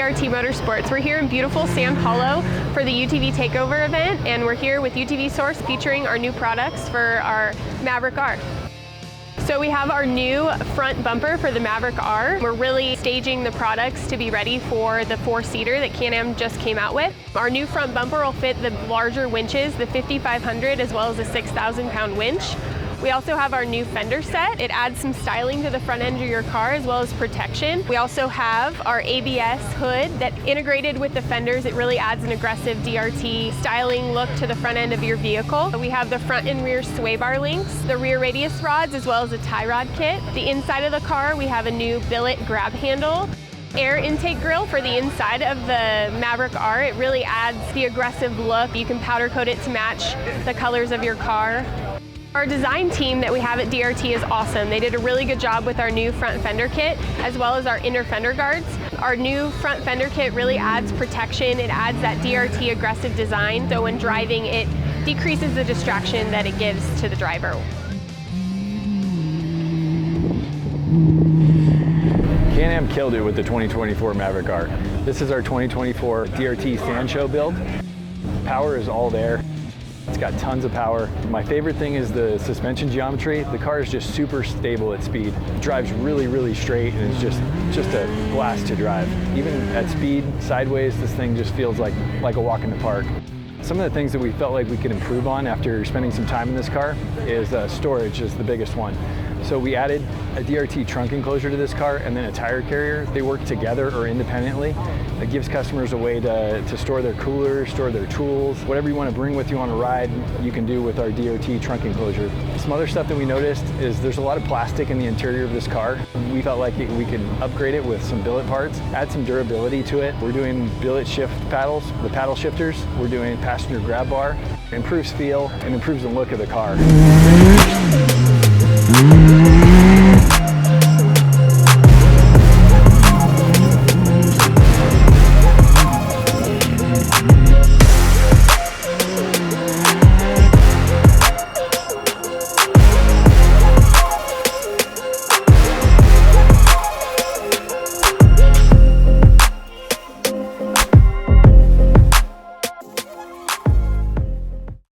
DRT Motorsports. We're here in beautiful Sand Hollow for the UTV Takeover event, and we're here with UTV Source featuring our new products for our Maverick R. So we have our new front bumper for the Maverick R. We're really staging the products to be ready for the four-seater that Can-Am just came out with. Our new front bumper will fit the larger winches, the 5,500 as well as a 6,000-pound winch. We also have our new fender set. It adds some styling to the front end of your car as well as protection. We also have our ABS hood that integrated with the fenders. It really adds an aggressive DRT styling look to the front end of your vehicle. We have the front and rear sway bar links, the rear radius rods, as well as a tie rod kit. The inside of the car, we have a new billet grab handle. Air intake grill for the inside of the Maverick R. It really adds the aggressive look. You can powder coat it to match the colors of your car. Our design team that we have at DRT is awesome. They did a really good job with our new front fender kit as well as our inner fender guards. Our new front fender kit really adds protection. It adds that DRT aggressive design, so when driving it decreases the distraction that it gives to the driver. Can-Am killed it with the 2024 Maverick R. This is our 2024 DRT Sand Show build. Power is all there. It's got tons of power. My favorite thing is the suspension geometry. The car is just super stable at speed. It drives really, really straight, and it's just a blast to drive. Even at speed, sideways, this thing just feels like a walk in the park. Some of the things that we felt like we could improve on after spending some time in this car is storage is the biggest one. So we added a DRT trunk enclosure to this car and then a tire carrier. They work together or independently. It gives customers a way to store their cooler, store their tools. Whatever you want to bring with you on a ride, you can do with our DRT trunk enclosure. Some other stuff that we noticed is there's a lot of plastic in the interior of this car. We felt like we could upgrade it with some billet parts, add some durability to it. We're doing billet shift paddles, the paddle shifters. We're doing passenger grab bar. It improves feel and improves the look of the car.